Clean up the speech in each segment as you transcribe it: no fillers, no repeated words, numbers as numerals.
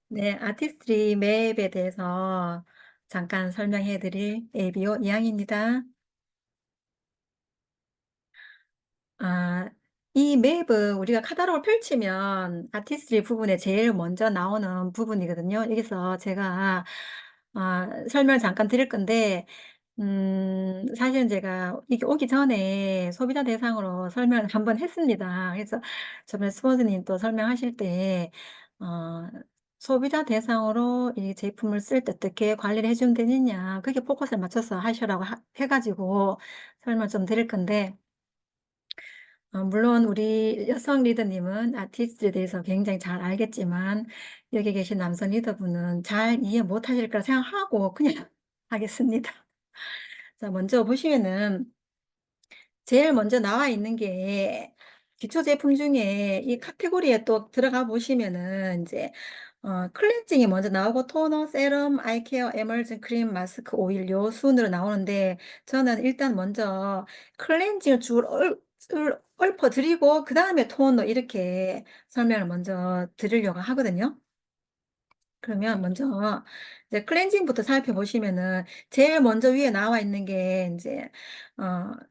네, 아티스트리 맵에 대해서 잠깐 설명해 드릴 ABO 이양입니다. 아, 이 맵은 우리가 카탈로그를 펼치면 아티스트리 부분에 제일 먼저 나오는 부분이거든요. 여기서 제가 설명을 잠깐 드릴 건데, 사실은 제가 이게 오기 전에 소비자 대상으로 설명을 한번 했습니다. 그래서 저번에 스포츠님 또 설명하실 때, 어, 소비자 대상으로 이 제품을 쓸 때 어떻게 관리를 해주면 되느냐, 그게 포커스를 맞춰서 하시라고 해가지고 설명 좀 드릴 건데, 물론 우리 여성 리더님은 아티스트에 대해서 굉장히 잘 알겠지만, 여기 계신 남성 리더분은 잘 이해 못하실 거라 생각하고 그냥 하겠습니다. 자, 먼저 보시면은 제일 먼저 나와 있는 게 기초 제품 중에 이 카테고리에 또 들어가 보시면은 이제 클렌징이 먼저 나오고 토너, 세럼, 아이케어, 에멀전 크림, 마스크, 오일 요 순으로 나오는데, 저는 일단 먼저 클렌징을 쭉 읊어 드리고 그 다음에 토너 이렇게 설명을 먼저 드리려고 하거든요. 그러면 먼저 이제 클렌징부터 살펴보시면은 제일 먼저 위에 나와 있는 게 이제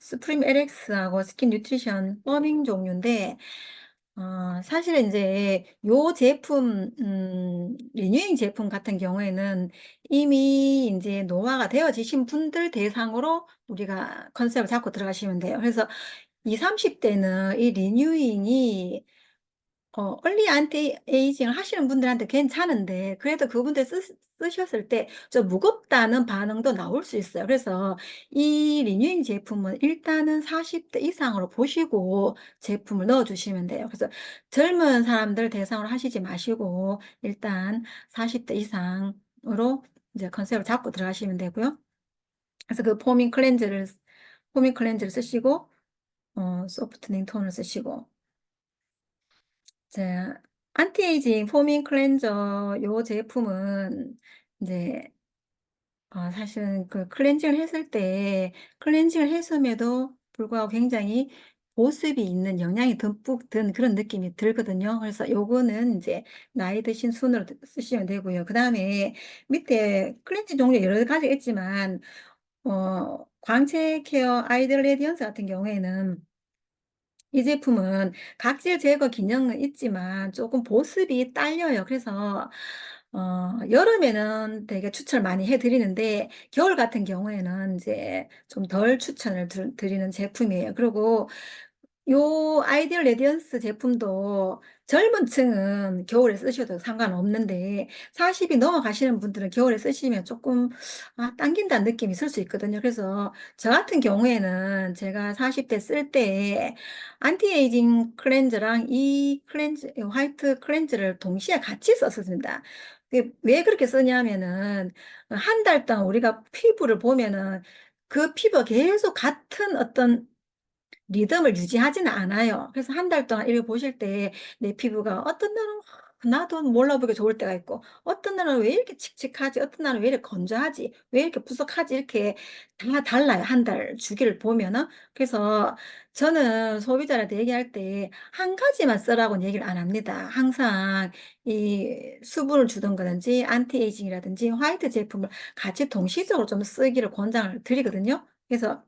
스프림 LX하고 스킨 뉴트리션 펌밍 종류인데, 사실은 이제 요 제품 리뉴잉 제품 같은 경우에는 이미 이제 노화가 되어지신 분들 대상으로 우리가 컨셉을 잡고 들어가시면 돼요. 그래서 20, 30대는 이 리뉴잉이 얼리 안티 에이징을 하시는 분들한테 괜찮은데, 그래도 그분들 쓰셨을 때 좀 무겁다는 반응도 나올 수 있어요. 그래서 이 리뉴잉 제품은 일단은 40대 이상으로 보시고 제품을 넣어주시면 돼요. 그래서 젊은 사람들 대상으로 하시지 마시고 일단 40대 이상으로 이제 컨셉을 잡고 들어가시면 되고요. 그래서 그 포밍 클렌저를 쓰시고, 소프트닝 톤을 쓰시고, 자, 안티에이징 포밍 클렌저 요 제품은 이제 사실은 그 클렌징을 했을 때 클렌징을 했음에도 불구하고 굉장히 보습이 있는 영양이 듬뿍 든 그런 느낌이 들거든요. 그래서 요거는 이제 나이 드신 순으로 쓰시면 되고요. 그 다음에 밑에 클렌징 종류 여러 가지 있지만 광채 케어 아이들 레디언스 같은 경우에는 이 제품은 각질 제거 기능은 있지만 조금 보습이 딸려요. 그래서 여름에는 되게 추천을 많이 해드리는데, 겨울 같은 경우에는 이제 좀 덜 추천을 드리는 제품이에요. 그리고 요 아이디어 레디언스 제품도 젊은 층은 겨울에 쓰셔도 상관없는데, 40이 넘어가시는 분들은 겨울에 쓰시면 조금 당긴다는 느낌이 있을 수 있거든요. 그래서 저 같은 경우에는 제가 40대 쓸 때 안티에이징 클렌저랑 이 화이트 클렌저를 동시에 같이 썼습니다. 왜 그렇게 쓰냐면은 한 달 동안 우리가 피부를 보면은 그 피부가 계속 같은 어떤 리듬을 유지하지는 않아요. 그래서 한 달 동안 이렇게 보실 때 내 피부가 어떤 날은 나도 몰라보게 좋을 때가 있고, 어떤 날은 왜 이렇게 칙칙하지, 어떤 날은 왜 이렇게 건조하지, 왜 이렇게 부석하지, 이렇게 다 달라요. 한 달 주기를 보면은. 그래서 저는 소비자한테 얘기할 때 한 가지만 쓰라고는 얘기를 안 합니다. 항상 이 수분을 주던 거든지 안티에이징이라든지 화이트 제품을 같이 동시적으로 좀 쓰기를 권장을 드리거든요. 그래서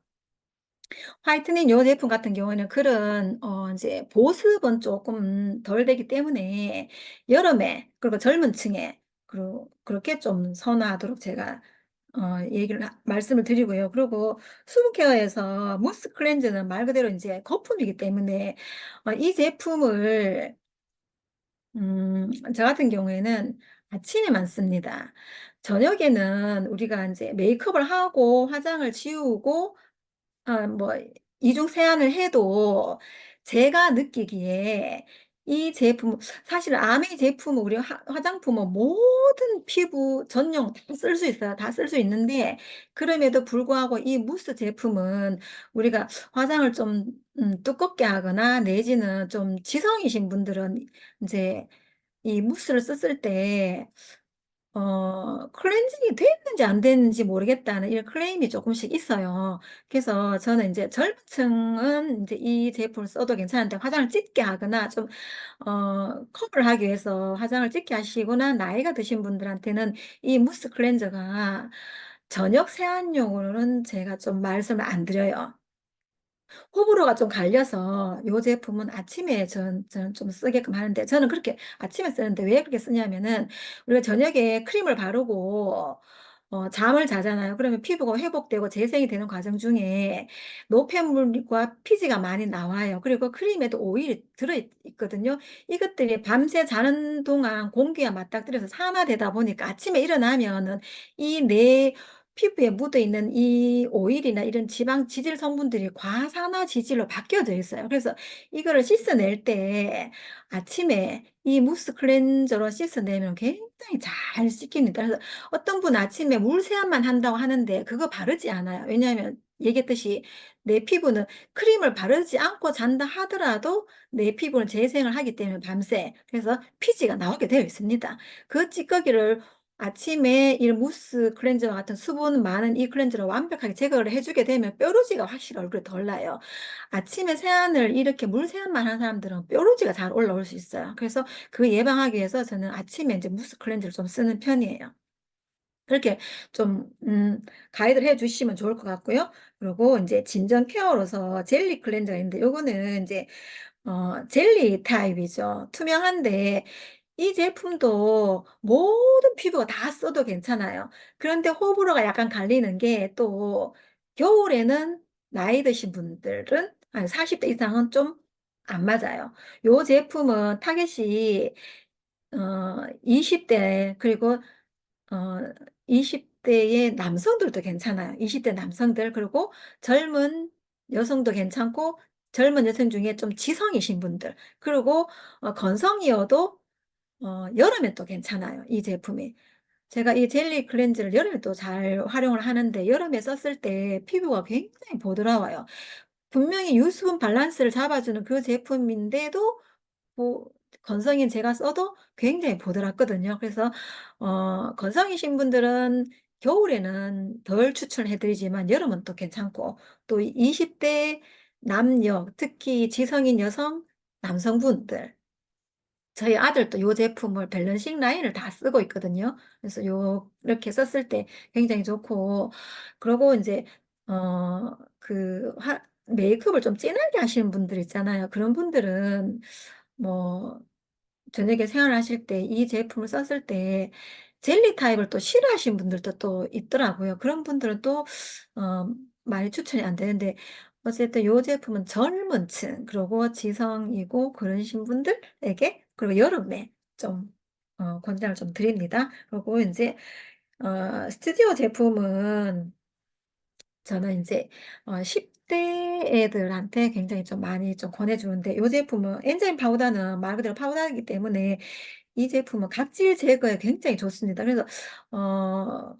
화이트닝 요 제품 같은 경우에는 그런 이제 보습은 조금 덜 되기 때문에 여름에, 그리고 젊은 층에 그리고 그렇게 좀 선호하도록 제가 말씀을 드리고요. 그리고 수분 케어에서 무스 클렌즈는 말 그대로 이제 거품이기 때문에 이 제품을 저 같은 경우에는 아침에만 씁니다. 저녁에는 우리가 이제 메이크업을 하고 화장을 지우고 뭐 이중 세안을 해도 제가 느끼기에 이 제품, 사실 아메이 제품은 우리 화장품은 모든 피부 전용 다 쓸 수 있어요. 다 쓸 수 있는데, 그럼에도 불구하고 이 무스 제품은 우리가 화장을 좀 두껍게 하거나 내지는 좀 지성이신 분들은 이제 이 무스를 썼을 때 클렌징이 됐는지 안 됐는지 모르겠다는 이런 클레임이 조금씩 있어요. 그래서 저는 이제 젊은 층은 이제 이 제품을 써도 괜찮은데 화장을 짙게 하거나 좀, 커버를 하기 위해서 화장을 짙게 하시거나 나이가 드신 분들한테는 이 무스 클렌저가 저녁 세안용으로는 제가 좀 말씀을 안 드려요. 호불호가 좀 갈려서 이 제품은 아침에 저는 좀 쓰게끔 하는데 저는 그렇게 아침에 쓰는데 왜 그렇게 쓰냐면은 우리가 저녁에 크림을 바르고 잠을 자잖아요. 그러면 피부가 회복되고 재생이 되는 과정 중에 노폐물과 피지가 많이 나와요. 그리고 크림에도 오일이 들어있거든요. 이것들이 밤새 자는 동안 공기와 맞닥뜨려서 산화되다 보니까 아침에 일어나면은 이내 피부에 묻어 있는 이 오일이나 이런 지방 지질 성분들이 과산화 지질로 바뀌어져 있어요. 그래서 이거를 씻어낼 때 아침에 이 무스 클렌저로 씻어내면 굉장히 잘 씻깁니다. 그래서 어떤 분은 아침에 물 세안만 한다고 하는데 그거 바르지 않아요. 왜냐하면 얘기했듯이 내 피부는 크림을 바르지 않고 잔다 하더라도 내 피부는 재생을 하기 때문에 밤새 그래서 피지가 나오게 되어 있습니다. 그 찌꺼기를 아침에 이 무스 클렌저와 같은 수분 많은 이 클렌저로 완벽하게 제거를 해주게 되면 뾰루지가 확실히 얼굴에 덜 나요. 아침에 세안을 이렇게 물 세안만 하는 사람들은 뾰루지가 잘 올라올 수 있어요. 그래서 그 예방하기 위해서 저는 아침에 이제 무스 클렌저를 좀 쓰는 편이에요. 그렇게 좀, 가이드를 해 주시면 좋을 것 같고요. 그리고 이제 진정 케어로서 젤리 클렌저가 있는데 요거는 이제 젤리 타입이죠. 투명한데 이 제품도 모든 피부가 다 써도 괜찮아요. 그런데 호불호가 약간 갈리는 게 또 겨울에는 나이 드신 분들은 한 40대 이상은 좀 안 맞아요. 요 제품은 타겟이 20대 그리고 어 20대의 남성들도 괜찮아요. 20대 남성들 그리고 젊은 여성도 괜찮고 젊은 여성 중에 좀 지성이신 분들 그리고 건성이어도 여름에 또 괜찮아요. 이 제품이. 제가 이 젤리 클렌즈를 여름에 또 잘 활용을 하는데 여름에 썼을 때 피부가 굉장히 부드러워요. 분명히 유수분 밸런스를 잡아주는 그 제품인데도 뭐 건성인 제가 써도 굉장히 부드럽거든요. 그래서 건성이신 분들은 겨울에는 덜 추천해 드리지만 여름은 또 괜찮고 또 20대 남녀 특히 지성인 여성 남성분들 저희 아들도 요 제품을 밸런싱 라인을 다 쓰고 있거든요. 그래서 이렇게 썼을 때 굉장히 좋고 그리고 이제 메이크업을 좀 진하게 하시는 분들 있잖아요. 그런 분들은 뭐 저녁에 생활하실 때 이 제품을 썼을 때 젤리 타입을 또 싫어하시는 분들도 또 있더라고요. 그런 분들은 또 어 많이 추천이 안 되는데 어쨌든 요 제품은 젊은 층 그리고 지성이고 그러신 분들에게 그리고 여름에 좀 권장을 좀 드립니다. 그리고 인제 스튜디오 제품은 저는 인제 10대 애들한테 굉장히 좀 많이 좀 권해 주는데 요 제품은 엔자임 파우더는 말 그대로 파우더이기 때문에 이 제품은 각질 제거에 굉장히 좋습니다. 그래서 어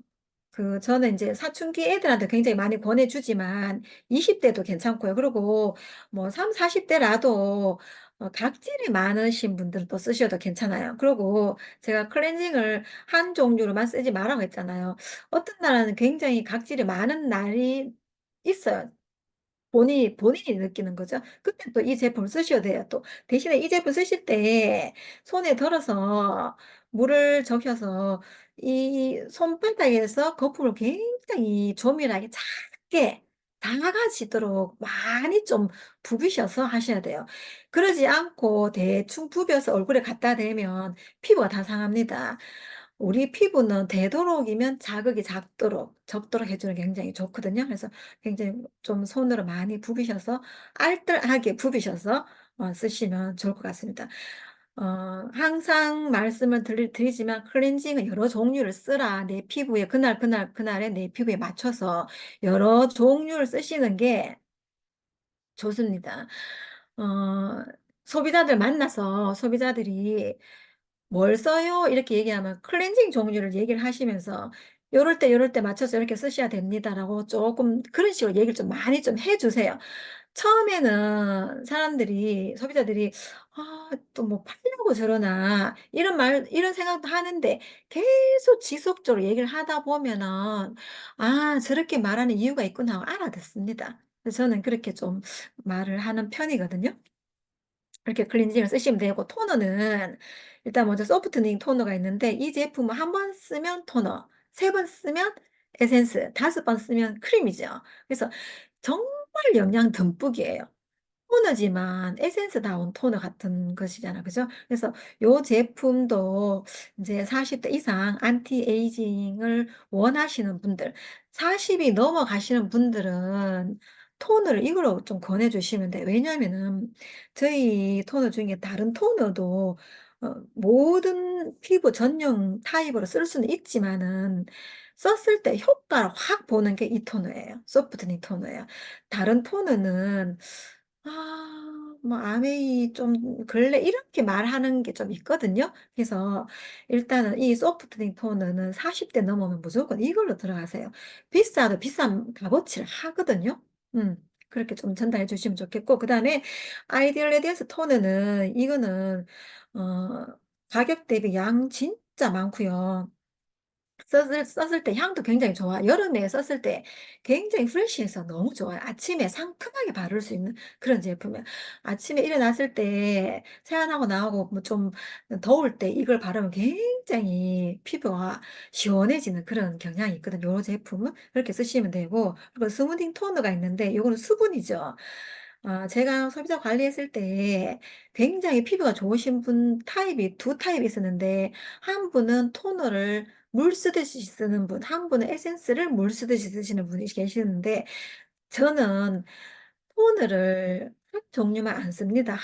저는 인제 사춘기 애들한테 굉장히 많이 권해 주지만 20 대도 괜찮고요. 그리고 뭐 30-40 대라도 각질이 많으신 분들은 또 쓰셔도 괜찮아요. 그리고 제가 클렌징을 한 종류로만 쓰지 말라고 했잖아요. 어떤 날은 굉장히 각질이 많은 날이 있어요. 본인이 느끼는 거죠. 그때 또 이 제품을 쓰셔야 돼요 또. 대신에 이 제품 쓰실 때 손에 덜어서 물을 적셔서 이 손바닥에서 거품을 굉장히 조밀하게 작게 작아지도록 많이 좀 부비셔서 하셔야 돼요. 그러지 않고 대충 부벼서 얼굴에 갖다 대면 피부가 다 상합니다. 우리 피부는 되도록이면 자극이 작도록 적도록 해 주는 게 굉장히 좋거든요. 그래서 굉장히 좀 손으로 많이 부비셔서 알뜰하게 부비셔서 쓰시면 좋을 것 같습니다. 항상 말씀을 드리지만 클렌징은 여러 종류를 쓰라. 내 피부에 그날의 내 피부에 맞춰서 여러 종류를 쓰시는 게 좋습니다. 어 소비자들 만나서 소비자들이 "뭘 써요?" 이렇게 얘기하면 클렌징 종류를 얘기를 하시면서 "요럴 때 맞춰서 이렇게 쓰셔야 됩니다."라고 쪼끔 그런 식으로 얘기를 좀 많이 좀 해 주세요. 처음에는 사람들이 소비자들이 '아 또 뭐 팔려고 저러나.' 이런 생각도 하는데 계속 지속적으로 얘기를 하다 보면은 '아 저렇게 말하는 이유가 있구나.' 하고 알아듣습니다. 그래서 저는 그렇게 좀 말을 하는 편이거든요. 이렇게 클렌징을 쓰시면 되고 토너는 일단 먼저 소프트닝 토너가 있는데 이 제품은 한 번 쓰면 토너, 3번 쓰면 에센스, 5번 쓰면 크림이죠. 그래서 정말 영양 듬뿍이에요. 토너지만 에센스다운 토너 같은 것이잖아. 그죠? 그래서 요 제품도 인제 40대 이상 안티 에이징을 원하시는 분들, 40이 넘어가시는 분들은 토너를 이걸로 좀 권해 주시면 돼요. 왜냐하면은 저희 토너 중에 다른 토너도 모든 피부 전용 타입으로 쓸 수는 있지만은 썼을 때 효과를 확 보는 게 이 토너예요. 소프트닝 토너예요. 다른 토너는 뭐 아메이 좀 글래 이렇게 말하는 게 좀 있거든요. 그래서 일단은 이 소프트닝 토너는 40대 넘으면 무조건 이걸로 들어가세요. 비싸도 비싼 값어치를 하거든요. 음. 그렇게 좀 전달해 주시면 좋겠고 그다음에 아이디어 레디언스 토너는 이거는 어 가격 대비 양 진짜 많고요. 썼을 때 향도 굉장히 좋아 여름에 썼을 때 굉장히 프레시해서 너무 좋아요. 아침에 상큼하게 바를 수 있는 그런 제품이에요. 아침에 일어났을 때 세안하고 나오고 뭐 좀 더울 때 이걸 바르면 굉장히 피부가 시원해지는 그런 경향이 있거든요. 요 제품은 그렇게 쓰시면 되고 그리고 스무딩 토너가 있는데 요거는 수분이죠. 제가 소비자 관리했을 때 굉장히 피부가 좋으신 분 타입이 두 타입이 있었는데 한 분은 토너를 물 쓰듯이 쓰는 분, 한 분은 에센스를 물 쓰듯이 쓰시는 분이 계시는데 저는 토너를 한 종류만 안 씁니다.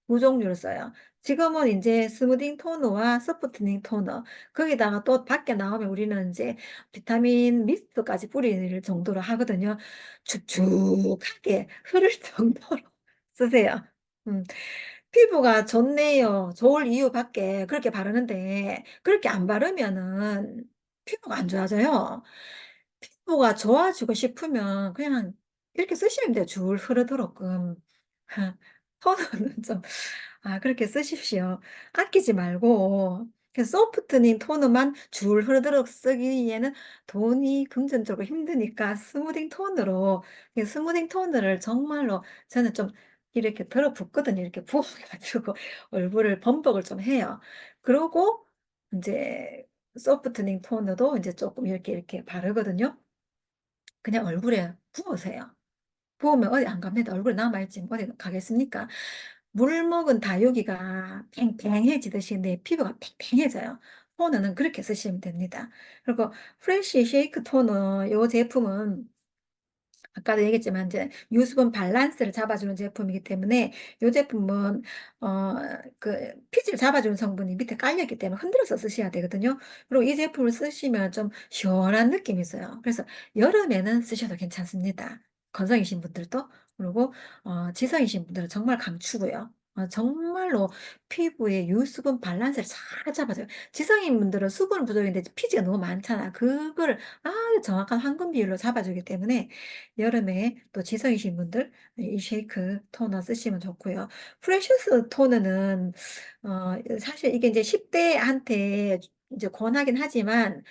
두 종류를 써요. 지금은 인제 스무딩 토너와 소프트닝 토너 거기다가 또 밖에 나오면 우리는 인제 비타민 미스트까지 뿌릴 정도로 하거든요. 축축하게 흐를 정도로 쓰세요. 음. 피부가 좋네요. 좋을 이유밖에 그렇게 바르는데 그렇게 안 바르면은 피부가 안 좋아져요. 피부가 좋아지고 싶으면 그냥 이렇게 쓰시면 돼요, 줄 흐르도록끔. 토너는 좀 그렇게 쓰십시오. 아끼지 말고 소프트닝 토너만 줄 흐르도록 쓰기에는 돈이 금전적으로 힘드니까 스무딩 톤으로 스무딩 토너를 정말로 저는 좀 이렇게 들어붓거든요. 이렇게 부어 가지고 얼굴을 범벅을 좀 해요. 그러고 인제 소프트닝 토너도 인제 쪼끔 이렇게 바르거든요. 그냥 얼굴에 부으세요. 부으면 어디 안 갑니다. 얼굴에 남아 있지 어디 가겠습니까? 물 먹은 다육이가 팽팽해지듯이 내 피부가 팽팽해져요. 토너는 그렇게 쓰시면 됩니다. 그리고 프레쉬 쉐이크 토너 요 제품은 아까도 얘기했지만 이제 유수분 밸런스를 잡아주는 제품이기 때문에 요 제품은 어 피지를 잡아주는 성분이 밑에 깔려 있기 때문에 흔들어서 쓰셔야 되거든요. 그리고 이 제품을 쓰시면 좀 시원한 느낌이 있어요. 그래서 여름에는 쓰셔도 괜찮습니다. 건성이신 분들도. 그리고 지성이신 분들은 정말 강추고요. 정말로 피부의 유수분 밸런스를 잘 잡아줘요. 지성인 분들은 수분 부족인데 피지가 너무 많잖아. 그거를 아주 정확한 황금 비율로 잡아주기 때문에 여름에 또 지성이신 분들 이 쉐이크 토너 쓰시면 좋고요. 프레셔스 토너는 사실 이게 이제 10 대한테 이제 권하긴 하지만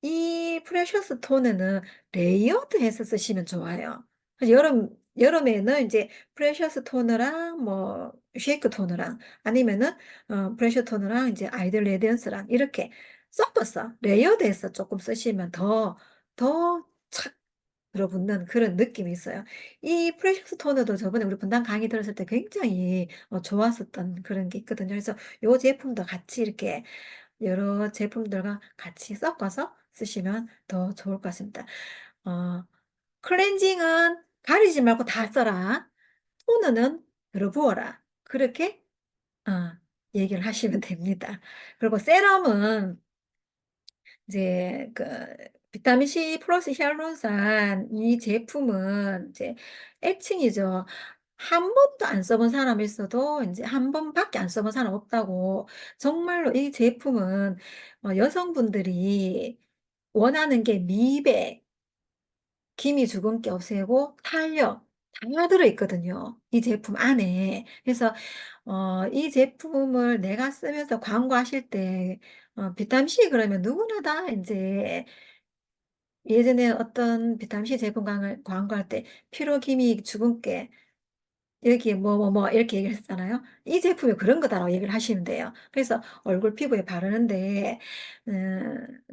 이 프레셔스 토너는 레이어드해서 쓰시면 좋아요. 그래서 여름에는 인제 프레셔스 토너랑 뭐 쉐이크 토너랑 아니면은 프레셔 토너랑 인제 아이들 레디언스랑 이렇게 섞어서 레이어드해서 쪼끔 쓰시면 더 착 들어붙는 그런 느낌이 있어요. 이 프레셔스 토너도 저번에 우리 분당 강의 들었을 때 굉장히 좋았었던 그런 게 있거든요. 그래서 요 제품도 같이 이렇게 여러 제품들과 같이 섞어서 쓰시면 더 좋을 것 같습니다. 어 "클렌징은 가리지 말고 다 써라. 토너는 들어부어라." 그렇게 어 얘기를 하시면 됩니다. 그리고 세럼은 이제 비타민 C 플러스 히알루론산 이 제품은 이제 애칭이죠. 한 번도 안 써본 사람이 있어도 인제 한 번밖에 안 써본 사람 없다고 정말로 이 제품은 여성분들이 원하는 게 미백, 기미 주근깨 없애고 탄력 다 들어있거든요. 이 제품 안에. 그래서 이 제품을 내가 쓰면서 광고하실 때 비타민C 그러면 누구나 다 이제 예전에 어떤 비타민C 제품 광고할 때 피로기미 주근깨 여기에 뭐 이렇게 얘기했잖아요. 이 제품이 그런 거다라고 얘기를 하시면 돼요. 그래서 얼굴 피부에 바르는데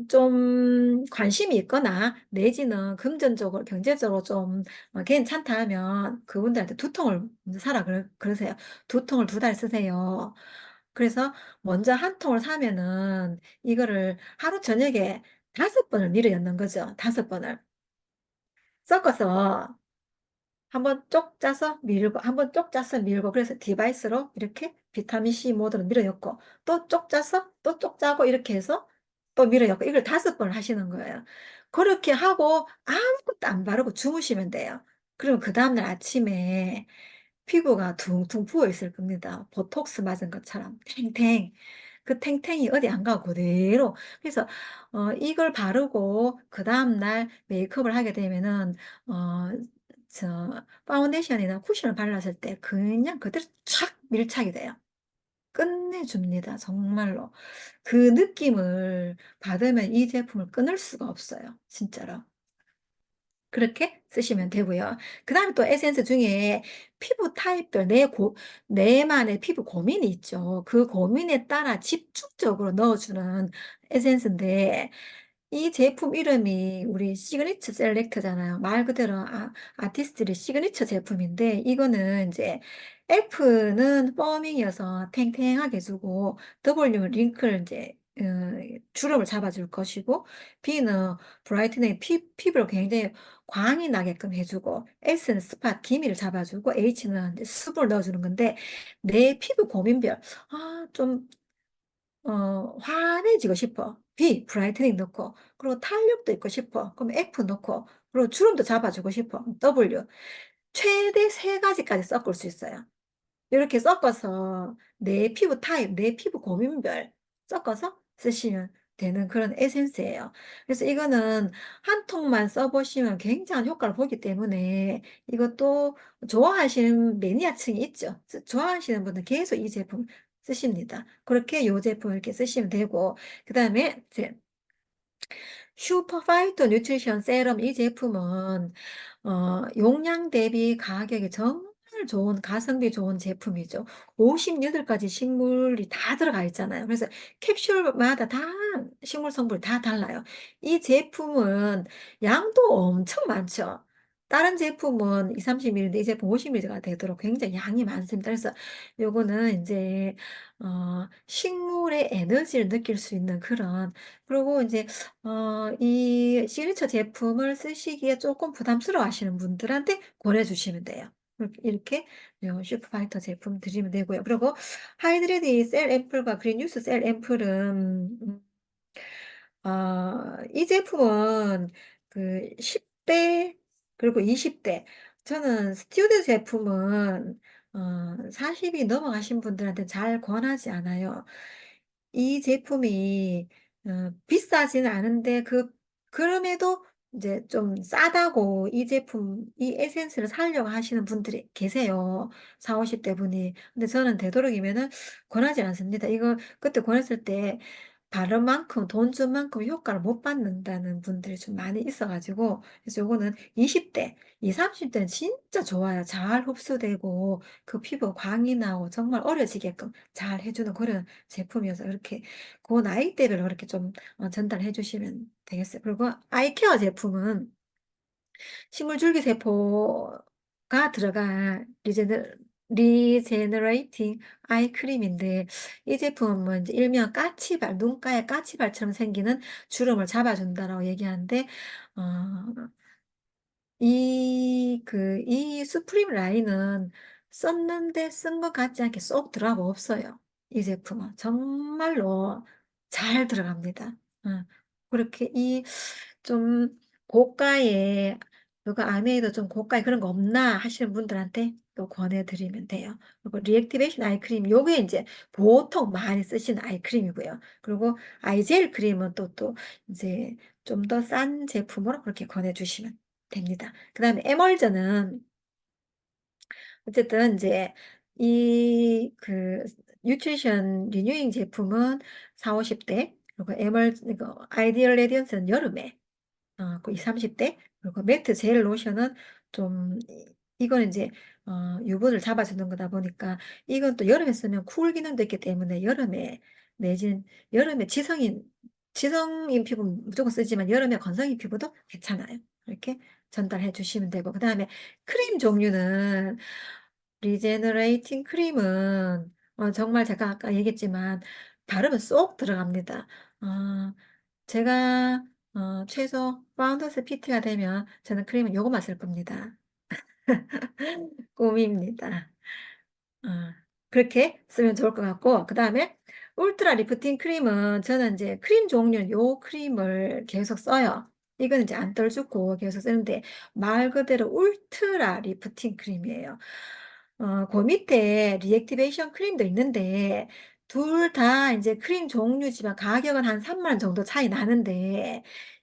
좀 관심이 있거나 내지는 금전적으로 경제적으로 좀 괜찮다 하면 그분들한테 두 통을 먼저 사라 그러세요. 두 통을 두 달 쓰세요. 그래서 먼저 한 통을 사면은 이거를 하루 저녁에 5번을 밀어 넣는 거죠. 5번을 섞어서 한번 쪽 짜서 밀고 한번 쪽 짜서 밀고 그래서 디바이스로 이렇게 비타민 C 모드로 밀어넣고 또 쪽 짜서 또 쪽 짜고 이렇게 해서 또 밀어넣고 이걸 5번을 하시는 거예요. 그렇게 하고 아무것도 안 바르고 주무시면 돼요. 그러면 그 다음날 아침에 피부가 퉁퉁 부어 있을 겁니다. 보톡스 맞은 것처럼 탱탱. 그 탱탱이 어디 안 가고 그대로. 그래서 이걸 바르고 그 다음날 메이크업을 하게 되면은 어, 파운데이션이나 쿠션을 발랐을 때 그냥 그대로 촥 밀착이 돼요. 끝내줍니다. 정말로. 그 느낌을 받으면 이 제품을 끊을 수가 없어요. 진짜로. 그렇게 쓰시면 되고요. 그 다음에 또 에센스 중에 피부 타입별, 내만의 피부 고민이 있죠. 그 고민에 따라 집중적으로 넣어주는 에센스인데, 이 제품 이름이 우리 시그니처 셀렉트잖아요. 말 그대로 아티스트의 시그니처 제품인데, 이거는 이제 F는 펌밍이어서 탱탱하게 해주고, W는 링크를 이제 주름을 잡아줄 것이고, B는 브라이트닝 피부를 굉장히 광이 나게끔 해주고, S는 스팟 기미를 잡아주고, H는 이제 수분을 넣어주는 건데, 내 피부 고민별, 좀 환해지고 싶어. B, 브라이트닝 넣고, 그리고 탄력도 있고 싶어. 그럼 F 넣고, 그리고 주름도 잡아주고 싶어. W. 최대 3가지까지 섞을 수 있어요. 이렇게 섞어서 내 피부 타입, 내 피부 고민별 섞어서 쓰시면 되는 그런 에센스예요. 그래서 이거는 한 통만 써보시면 굉장한 효과를 보기 때문에 이것도 좋아하시는 매니아층이 있죠. 좋아하시는 분은 계속 이 제품 쓰십니다. 그렇게 이 제품 이렇게 쓰시면 되고, 그 다음에 슈퍼파이터 뉴트리션 세럼 이 제품은 용량 대비 가격이 정말 좋은 가성비 좋은 제품이죠. 58가지 식물이 다 들어가 있잖아요. 그래서 캡슐마다 다 식물 성분이 다 달라요. 이 제품은 양도 엄청 많죠. 다른 제품은 2, 30ml인데 이 제품 50ml가 되도록 굉장히 양이 많습니다. 그래서 요거는 이제 식물의 에너지를 느낄 수 있는 그런 그리고 이제 이 시그니처 제품을 쓰시기에 조금 부담스러워 하시는 분들한테 권해주시면 돼요. 이렇게 슈퍼파이터 제품 드리면 되고요. 그리고 하이드레디 셀 앰플과 그린 뉴스 셀 앰플은 이 제품은 그 10대 그리고 20대 저는 스튜디오 제품은 40이 넘어가신 분들한테 잘 권하지 않아요. 이 제품이 비싸지는 않은데 그럼에도 이제 좀 싸다고 이 제품, 이 에센스를 사려고 하시는 분들이 계세요. 4, 50대 분이. 근데 저는 되도록이면은 권하지 않습니다. 이거 그때 권했을 때 바른 만큼, 돈 준 만큼 효과를 못 받는다는 분들이 좀 많이 있어가지고, 그래서 요거는 20대, 20, 30대는 진짜 좋아요. 잘 흡수되고, 그 피부 광이 나고, 정말 어려지게끔 잘 해주는 그런 제품이어서, 이렇게, 그 나이대별로 그렇게 좀 전달해 주시면 되겠어요. 그리고 아이케어 제품은 식물줄기세포가 들어간 리제너레이팅 아이크림인데 이 제품은 이제 일명 까치발, 눈가에 까치발처럼 생기는 주름을 잡아준다라고 얘기하는데 어, 이 수프림 라인은 썼는데 쓴 것 같지 않게 쏙 들어가고 없어요. 이 제품은 정말로 잘 들어갑니다. 그렇게 좀 고가의 그거 안에도 좀 고가의 그런 거 없나 하시는 분들한테 또 권해드리면 돼요. 그리고 리액티베이션 아이크림 요게 이제 보통 많이 쓰시는 아이크림이고요. 그리고 아이젤 크림은 또 이제 좀 더 싼 제품으로 그렇게 권해주시면 됩니다. 그 다음에 에멀전은 어쨌든 이제 이 뉴트리션 리뉴잉 제품은 40-50대, 그리고 이거 아이디얼 레디언스는 여름에, 그 20-30대, 그리고 매트 젤 로션은 좀 이거는 이제 유분을 잡아주는 거다 보니까 이건 또 여름에 쓰면 쿨 기능도 있기 때문에 여름에, 내지는 여름에 지성인 피부 무조건 쓰지만 여름에 건성인 피부도 괜찮아요. 이렇게 전달해 주시면 되고, 그다음에 크림 종류는 리제너레이팅 크림은 정말 제가 아까 얘기했지만 바르면 쏙 들어갑니다. 어, 제가 최소 파운더스 PT가 되면 저는 크림은 요거만 쓸 겁니다. 꿈입니다. 어, 그렇게 쓰면 좋을 것 같고, 그 다음에 울트라 리프팅 크림은 저는 이제 크림 종류 요 크림을 계속 써요. 이건 이제 안 떨어지고 계속 쓰는데 말 그대로 울트라 리프팅 크림이에요. 그 밑에 리액티베이션 크림도 있는데 둘 다 이제 크림 종류지만 가격은 한 3만 원 정도 차이 나는데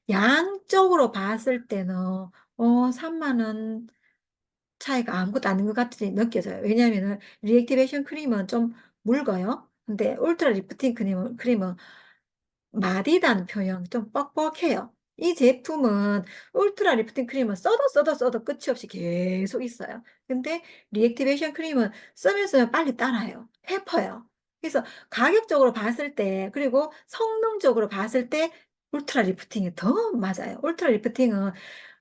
양적으로 봤을 때는 3만 원 차이가 아무것도 아닌 것 같이 느껴져요. 왜냐하면은 리액티베이션 크림은 좀 묽어요. 근데 울트라 리프팅 크림은 마디다는 표현 좀 뻑뻑해요. 이 제품은 울트라 리프팅 크림은 써도 끝이 없이 계속 있어요. 근데 리액티베이션 크림은 쓰면 빨리 따라요. 해퍼요. 그래서 가격적으로 봤을 때, 그리고 성능적으로 봤을 때 울트라 리프팅이 더 맞아요. 울트라 리프팅은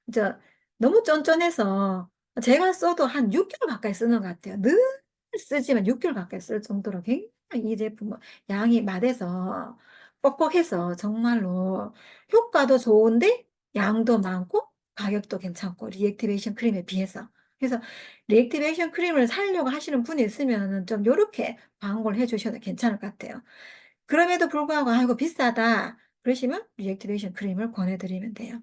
이제 너무 쫀쫀해서 제가 써도 한 6개월 가까이 쓰는 것 같아요. 늘 쓰지만 6개월 가까이 쓸 정도로 굉장히 이 제품은 양이 많아서 뻑뻑해서 정말로 효과도 좋은데 양도 많고 가격도 괜찮고 리액티베이션 크림에 비해서. 그래서 리액티베이션 크림을 사려고 하시는 분이 있으면 좀 요렇게 광고를 해주셔도 괜찮을 것 같아요. 그럼에도 불구하고 아이고 비싸다 그러시면 리액티베이션 크림을 권해드리면 돼요.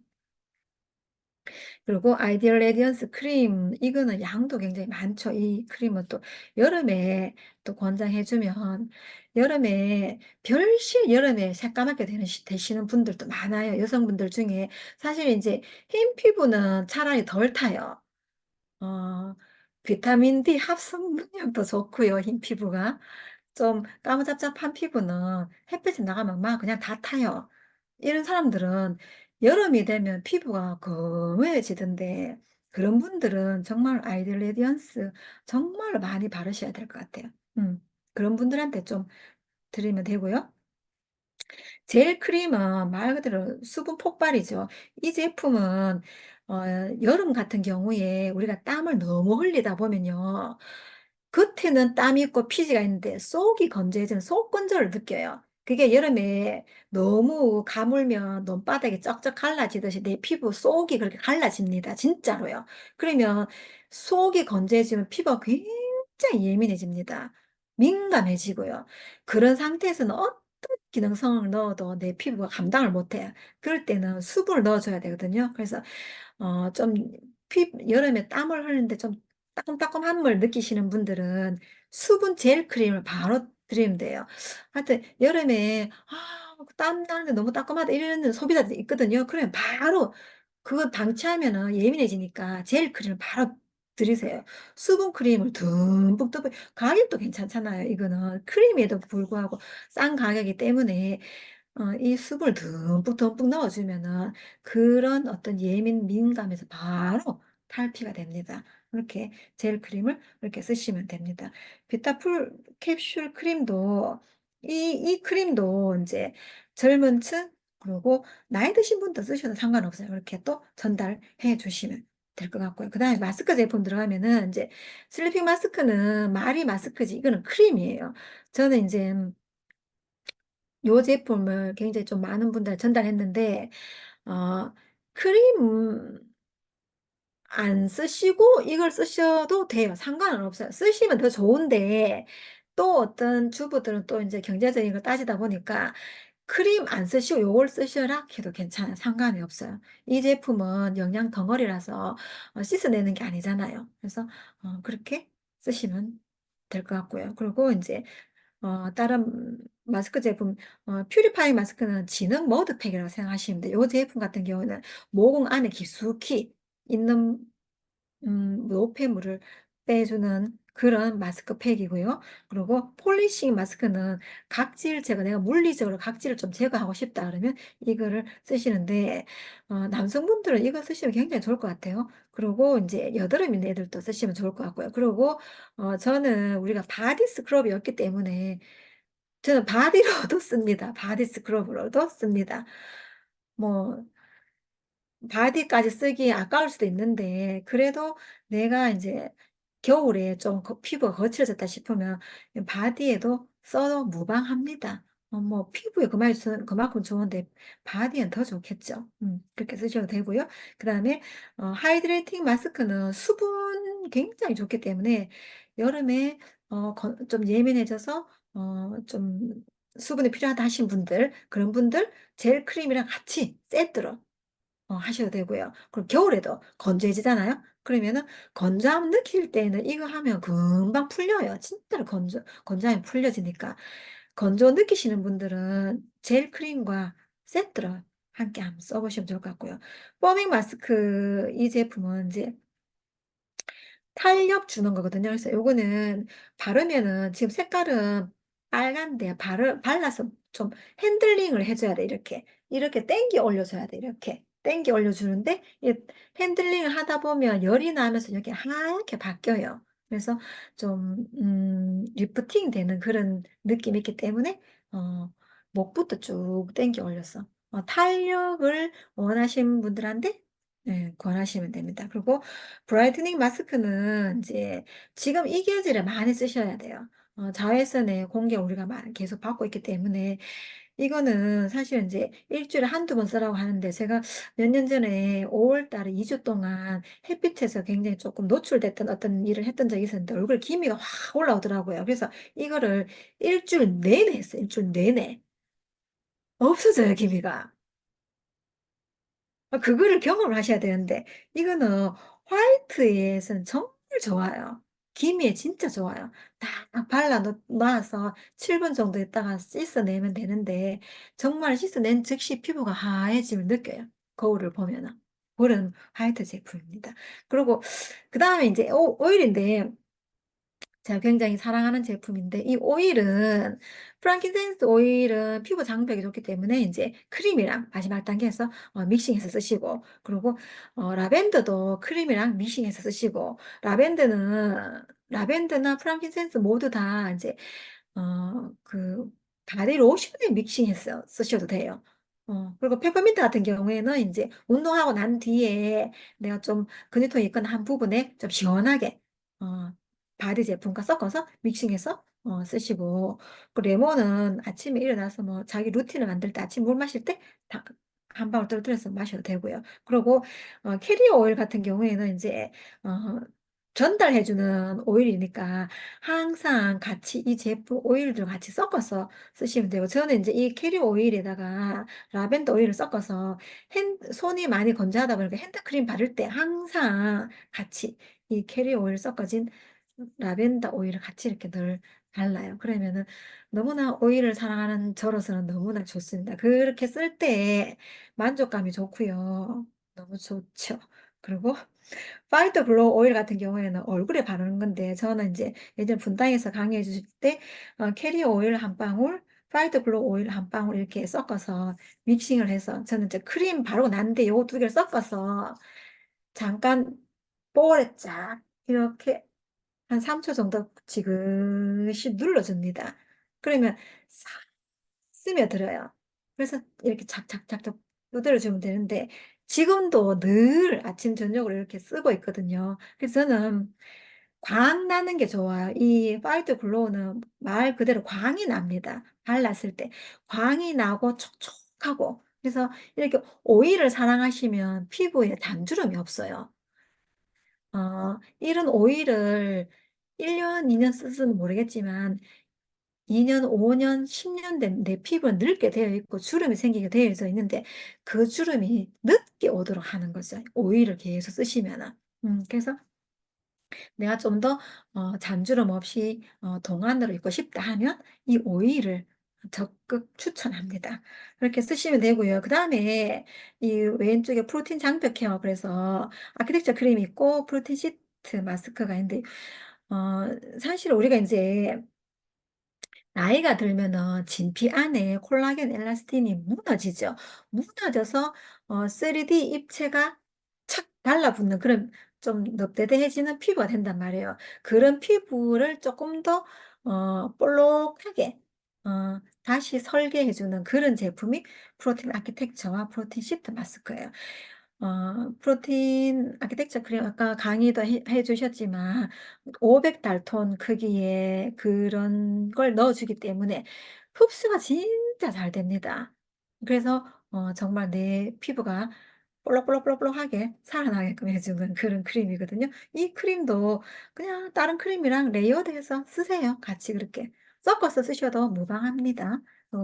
그리고 아이디얼 레디언스 크림, 이거는 양도 굉장히 많죠. 이 크림은 또 여름에 또 권장해주면 여름에 별실 여름에 새까맣게 되시는 분들도 많아요. 여성분들 중에 사실 이제 흰 피부는 차라리 덜 타요. 어, 비타민 D 합성능력도 좋고요. 흰 피부가. 좀 까무잡잡한 피부는 햇빛에 나가면 막 그냥 다 타요. 이런 사람들은 여름이 되면 피부가 검해지던데 그런 분들은 정말 아이들 레디언스 정말로 많이 바르셔야 될 것 같아요. 그런 분들한테 좀 드리면 되고요. 젤 크림은 말 그대로 수분 폭발이죠. 이 제품은 어, 여름 같은 경우에 우리가 땀을 너무 흘리다 보면요. 겉에는 땀이 있고 피지가 있는데 속이 건조해지는 속건조를 느껴요. 그게 여름에 너무 가물면 눈바닥이 쩍쩍 갈라지듯이 내 피부 속이 그렇게 갈라집니다. 진짜로요. 그러면 속이 건조해지면 피부가 굉장히 예민해집니다. 민감해지고요. 그런 상태에서는 기능성을 넣어도 내 피부가 감당을 못해요. 그럴 때는 수분을 넣어줘야 되거든요. 그래서 좀 여름에 땀을 흘리는데 좀 따끔따끔함을 느끼시는 분들은 수분 젤 크림을 바로 드리면 돼요. 하여튼 여름에 땀 나는데 너무 따끔하다 이러는 소비자들이 있거든요. 그러면 바로 그거 방치하면은 예민해지니까 젤 크림을 바로 드리세요. 수분 크림을 듬뿍듬뿍 가격도 괜찮잖아요. 이거는 크림에도 불구하고 싼 가격이기 때문에 이 수분을 듬뿍듬뿍 넣어주면은 그런 어떤 예민 민감에서 바로 탈피가 됩니다. 이렇게 젤 크림을 이렇게 쓰시면 됩니다. 비타풀 캡슐 크림도 이 크림도 이제 젊은 층 그리고 나이 드신 분도 쓰셔도 상관없어요. 이렇게 또 전달해 주시면 될 것 같고요. 그 다음에 마스크 제품 들어가면은 이제 슬리핑 마스크는 말이 마스크지 이거는 크림이에요. 저는 이제 요 제품을 굉장히 좀 많은 분들 전달했는데 어, 크림 안 쓰시고 이걸 쓰셔도 돼요. 상관은 없어요. 쓰시면 더 좋은데 또 어떤 주부들은 또 이제 경제적인 걸 따지다 보니까 크림 안 쓰시고 요걸 쓰셔라 해도 괜찮아요. 상관이 없어요. 이 제품은 영양 덩어리라서 씻어내는 게 아니잖아요. 그래서 그렇게 쓰시면 될 것 같고요. 그리고 이제 다른 마스크 제품, 퓨리파이 마스크는 지능 머드팩이라고 생각하시면 돼요. 이 제품 같은 경우는 모공 안에 깊숙이 있는 노폐물을 빼주는 그런 마스크팩이고요. 그리고 폴리싱 마스크는 각질 제거, 내가 물리적으로 각질을 좀 제거하고 싶다 그러면 이거를 쓰시는데, 남성분들은 이거 쓰시면 굉장히 좋을 것 같아요. 그리고 이제 여드름 있는 애들도 쓰시면 좋을 것 같고요. 그리고 저는 우리가 바디 스크럽이었기 때문에 저는 바디로도 씁니다. 바디 스크럽으로도 씁니다. 뭐 바디까지 쓰기 아까울 수도 있는데, 그래도 내가 이제 겨울에 좀 피부가 거칠어졌다 싶으면 바디에도 써도 무방합니다. 뭐 피부에 그만큼 좋은데 바디엔 더 좋겠죠. 그렇게 쓰셔도 되고요. 그 다음에 하이드레이팅 마스크는 수분 굉장히 좋기 때문에 여름에 좀 예민해져서 좀 수분이 필요하다 하신 분들, 그런 분들 젤 크림이랑 같이 세트로 하셔도 되고요. 그럼 겨울에도 건조해지잖아요. 그러면은 건조함 느낄 때는 이거 하면 금방 풀려요. 진짜로 건조하면 풀려지니까. 건조 느끼시는 분들은 젤 크림과 세트로 함께 한번 써보시면 좋을 것 같고요. 뽀밍 마스크 이 제품은 이제 탄력 주는 거거든요. 그래서 요거는 바르면은 지금 색깔은 빨간데 발라서 좀 핸들링을 해줘야 돼. 이렇게 땡겨 올려줘야 돼. 이렇게 땡겨 올려주는데 이 핸들링을 하다 보면 열이 나면서 여기 하얗게 바뀌어요. 그래서 좀 리프팅 되는 그런 느낌이 있기 때문에 어, 목부터 쭉 땡겨 올려서 탄력을 원하시는 분들한테 네, 권하시면 됩니다. 그리고 브라이트닝 마스크는 이제 지금 이 계절에 많이 쓰셔야 돼요. 자외선의 공개 우리가 계속 받고 있기 때문에 이거는 사실 이제 일주일에 한두 번 쓰라고 하는데 제가 몇 년 전에 5월 달에 2주 동안 햇빛에서 굉장히 조금 노출됐던 어떤 일을 했던 적이 있었는데 얼굴에 기미가 확 올라오더라고요. 그래서 이거를 일주일 내내 했어요. 일주일 내내. 없어져요, 기미가. 그거를 경험을 하셔야 되는데, 이거는 화이트에서는 정말 좋아요. 기미에 진짜 좋아요. 딱 놔서 7분 정도 있다가 씻어내면 되는데, 정말 씻어낸 즉시 피부가 하얘짐을 느껴요. 거울을 보면은. 그런 화이트 제품입니다. 그리고, 그 다음에 이제 오일인데, 제가 굉장히 사랑하는 제품인데 이 오일은 프랑킨센스 오일은 피부 장벽이 좋기 때문에 이제 크림이랑 마지막 단계에서 믹싱해서 쓰시고 그리고 라벤더도 크림이랑 믹싱해서 쓰시고 라벤더나 프랑킨센스 모두 다 이제 그 바디 로션에 믹싱해서 쓰셔도 돼요. 그리고 페퍼민트 같은 경우에는 이제 운동하고 난 뒤에 내가 좀 근육통이 있거나 한 부분에 좀 시원하게 어, 바디 제품과 섞어서 믹싱해서 쓰시고 그 레몬은 아침에 일어나서 뭐 자기 루틴을 만들 때 아침 물 마실 때 한 방울 떨어뜨려서 마셔도 되고요. 그리고 캐리어 오일 같은 경우에는 이제 어, 전달해주는 오일이니까 항상 같이 이 제품 오일들 같이 섞어서 쓰시면 되고 저는 이제 이 캐리어 오일에다가 라벤더 오일을 섞어서 손이 많이 건조하다 보니까 핸드크림 바를 때 항상 같이 이 캐리어 오일 섞어진 라벤더 오일을 같이 이렇게 늘 발라요. 그러면은 너무나 오일을 사랑하는 저로서는 너무나 좋습니다. 그렇게 쓸 때 만족감이 좋고요. 너무 좋죠. 그리고 파이터 블로우 오일 같은 경우에는 얼굴에 바르는 건데 저는 이제 예전 분당에서 강의해 주실 때 캐리어 오일 한 방울, 파이터 블로우 오일 한 방울 이렇게 섞어서 믹싱을 해서 저는 이제 크림 바르고 난데 요거 두 개를 섞어서 잠깐 볼에 쫙 이렇게 한 3초 정도 지그시 눌러줍니다. 그러면 싹 스며들어요. 그래서 이렇게 착착착착 두드려주면 되는데 지금도 늘 아침 저녁으로 이렇게 쓰고 있거든요. 그래서 저는 광 나는 게 좋아요. 이 파이트 글로우는 말 그대로 광이 납니다. 발랐을 때 광이 나고 촉촉하고 그래서 이렇게 오일을 사랑하시면 피부에 단주름이 없어요. 이런 오일을 1년, 2년 쓰서는 모르겠지만 2년, 5년, 10년 된 내 피부는 늙게 되어 있고 주름이 생기게 되어 있는데 그 주름이 늦게 오도록 하는 거죠. 오일을 계속 쓰시면은. 그래서 내가 좀 더 잔주름 없이 동안으로 입고 싶다 하면 이 오일을 적극 추천합니다. 그렇게 쓰시면 되고요. 그 다음에 이 왼쪽에 프로틴 장벽 케어 그래서 아키텍처 크림이 있고 프로틴 마스크가 있는데, 어, 사실 우리가 이제 나이가 들면은 진피 안에 콜라겐 엘라스틴이 무너지죠. 무너져서 3D 입체가 착 달라붙는 그런 좀 넙대대해지는 피부가 된단 말이에요. 그런 피부를 조금 더 볼록하게 다시 설계해주는 그런 제품이 프로틴 아키텍처와 프로틴 시트 마스크예요. 프로틴 아키텍처 크림 아까 강의도 해주셨지만 500달톤 크기의 그런 걸 넣어주기 때문에 흡수가 진짜 잘 됩니다. 그래서 정말 내 피부가 볼록볼록볼록하게 살아나게끔 해주는 그런 크림이거든요. 이 크림도 그냥 다른 크림이랑 레이어드해서 쓰세요. 같이 그렇게 섞어서 쓰셔도 무방합니다.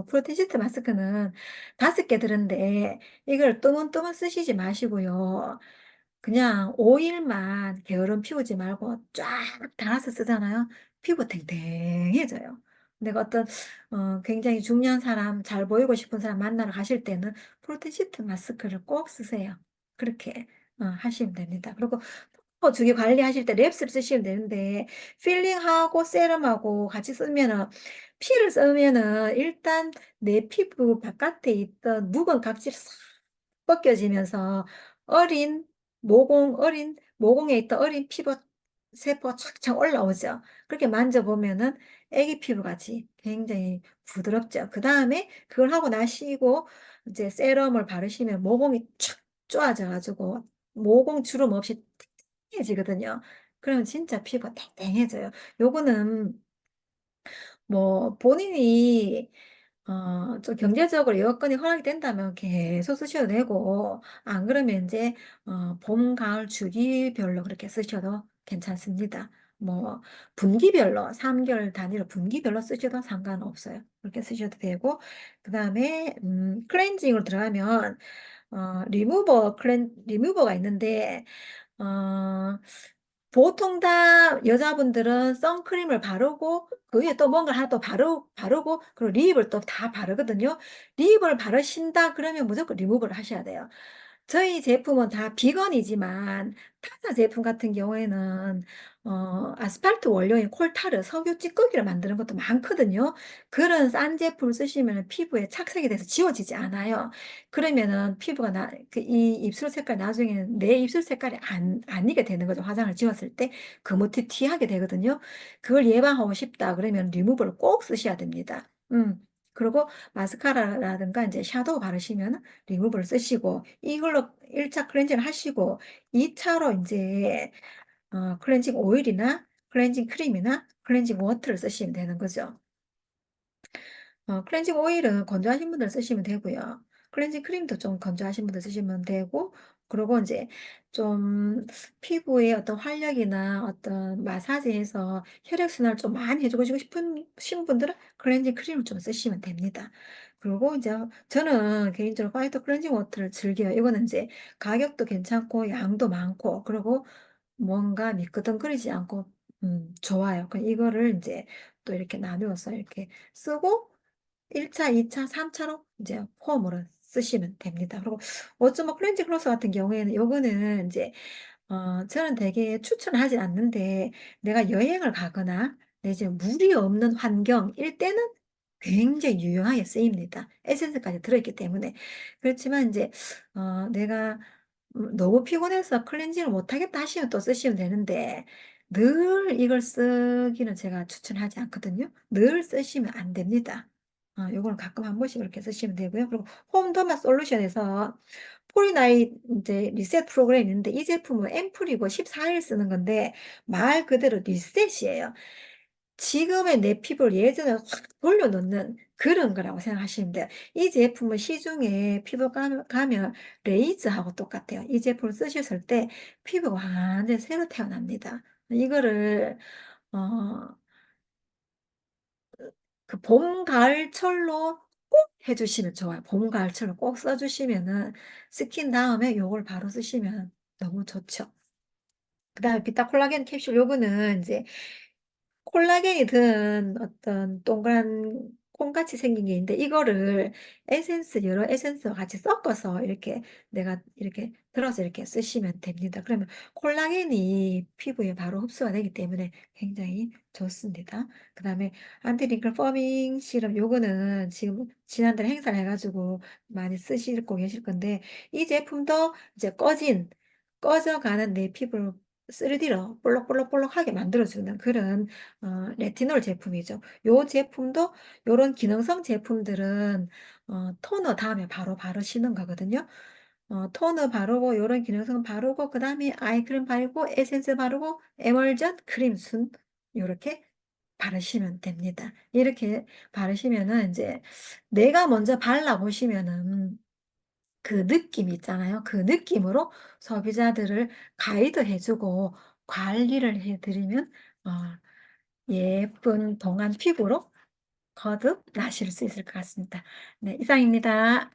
프로틴 시트 마스크는 5개 들은데 이걸 뜨문뜨문 쓰시지 마시고요. 그냥 오일만 게으름 피우지 말고 쫙 달아서 쓰잖아요. 피부 탱탱해져요. 내가 어떤 굉장히 중요한 사람, 잘 보이고 싶은 사람 만나러 가실 때는 프로틴 시트 마스크를 꼭 쓰세요. 그렇게 하시면 됩니다. 그리고 주기 관리하실 때 랩스를 쓰시면 되는데 필링하고 세럼하고 같이 쓰면은 피를 쓰면은 일단 내 피부 바깥에 있던 묵은 각질이 싹 벗겨지면서 어린 어린 모공에 있던 어린 피부 세포가 착착 올라오죠. 그렇게 만져보면은 애기 피부 같이 굉장히 부드럽죠. 그 다음에 그걸 하고 나시고 이제 세럼을 바르시면 모공이 촥 좋아져가지고 모공 주름 없이 탱탱해지거든요. 그러면 진짜 피부가 탱탱해져요. 요거는 뭐 본인이 좀 경제적으로 여건이 허락이 된다면 계속 쓰셔도 되고, 안 그러면 이제, 봄, 가을, 주기별로 그렇게 쓰셔도 괜찮습니다. 뭐, 분기별로, 3개월 단위로 분기별로 쓰셔도 상관없어요. 그렇게 쓰셔도 되고, 그 다음에, 클렌징으로 들어가면, 리무버가 있는데, 어, 보통 다 여자분들은 선크림을 바르고 그 위에 또 뭔가 하나 또 바르고 그리고 립을 또 다 바르거든요. 립을 바르신다 그러면 무조건 리무버를 하셔야 돼요. 저희 제품은 다 비건이지만 타사 제품 같은 경우에는 아스팔트 원료인 콜타르, 석유 찌꺼기를 만드는 것도 많거든요. 그런 싼 제품을 쓰시면 피부에 착색이 돼서 지워지지 않아요. 그러면은 피부가 이 입술 색깔 나중에는 내 입술 색깔이 아니게 되는 거죠. 화장을 지웠을 때 거무튀튀하게 되거든요. 그걸 예방하고 싶다 그러면 리무버를 꼭 쓰셔야 됩니다. 그리고 마스카라라든가 이제 샤도우 바르시면 리무버를 쓰시고 이걸로 1차 클렌징을 하시고 2차로 이제 클렌징 오일이나 클렌징 크림이나 클렌징 워터를 쓰시면 되는 거죠. 클렌징 오일은 건조하신 분들 쓰시면 되고요. 클렌징 크림도 좀 건조하신 분들 쓰시면 되고, 그리고 이제 좀 피부에 어떤 활력이나 어떤 마사지해서 혈액순환을 좀 많이 해주고 싶으신 분들은 클렌징 크림을 좀 쓰시면 됩니다. 그리고 이제 저는 개인적으로 화이트 클렌징 워터를 즐겨요. 이거는 이제 가격도 괜찮고 양도 많고, 그리고 뭔가 미끄덩거리지 않고, 좋아요. 이거를 이제 또 이렇게 나누어서 이렇게 쓰고, 1차, 2차, 3차로 이제 폼으로 쓰시면 됩니다. 그리고 어쩌면 클렌징 클로스 같은 경우에는 요거는 이제 저는 되게 추천하지 않는데 내가 여행을 가거나 내 이제 물이 없는 환경일 때는 굉장히 유용하게 쓰입니다. 에센스까지 들어있기 때문에. 그렇지만 이제 내가 너무 피곤해서 클렌징을 못하겠다 하시면 또 쓰시면 되는데 늘 이걸 쓰기는 제가 추천하지 않거든요. 늘 쓰시면 안 됩니다. 요거는 가끔 한 번씩 그렇게 쓰시면 되고요. 그리고 홈더마 솔루션에서 포리나잇 이제 리셋 프로그램이 있는데 이 제품은 앰플이고 14일 쓰는 건데 말 그대로 리셋이에요. 지금의 내 피부를 예전에 확 돌려놓는 그런 거라고 생각하시면 돼요. 이 제품은 시중에 피부 가면 레이즈하고 똑같아요. 이 제품을 쓰셨을 때 피부가 완전히 새로 태어납니다. 이거를 어, 그 봄, 가을철로 꼭 해주시면 좋아요. 봄, 가을철로 꼭 써주시면은 스킨 다음에 요걸 바로 쓰시면 너무 좋죠. 그 다음에 비타 콜라겐 캡슐 요거는 이제 콜라겐이 든 어떤 동그란 콩같이 생긴 게 있는데 이거를 에센스 여러 에센스와 같이 섞어서 이렇게 내가 이렇게 들어서 이렇게 쓰시면 됩니다. 그러면 콜라겐이 피부에 바로 흡수가 되기 때문에 굉장히 좋습니다. 그다음에 안티링클 퍼밍 시럽 요거는 지금 지난달에 행사를 해 가지고 많이 쓰시고 계실 건데 이 제품도 이제 꺼져가는 내 피부를 3D로 볼록볼록볼록하게 만들어 주는 그런 레티놀 제품이죠. 요 제품도 요런 기능성 제품들은 토너 다음에 바로 바르시는 거거든요. 토너 바르고 요런 기능성 바르고 그다음에 아이크림 바르고 에센스 바르고 에멀전 크림 순 요렇게 바르시면 됩니다. 이렇게 바르시면은 인제 내가 먼저 발라 보시면은 그 느낌 있잖아요. 그 느낌으로 소비자들을 가이드해 주고 관리를 해 드리면 어 예쁜 동안 피부로 거듭나실 수 있을 것 같습니다. 네 이상입니다.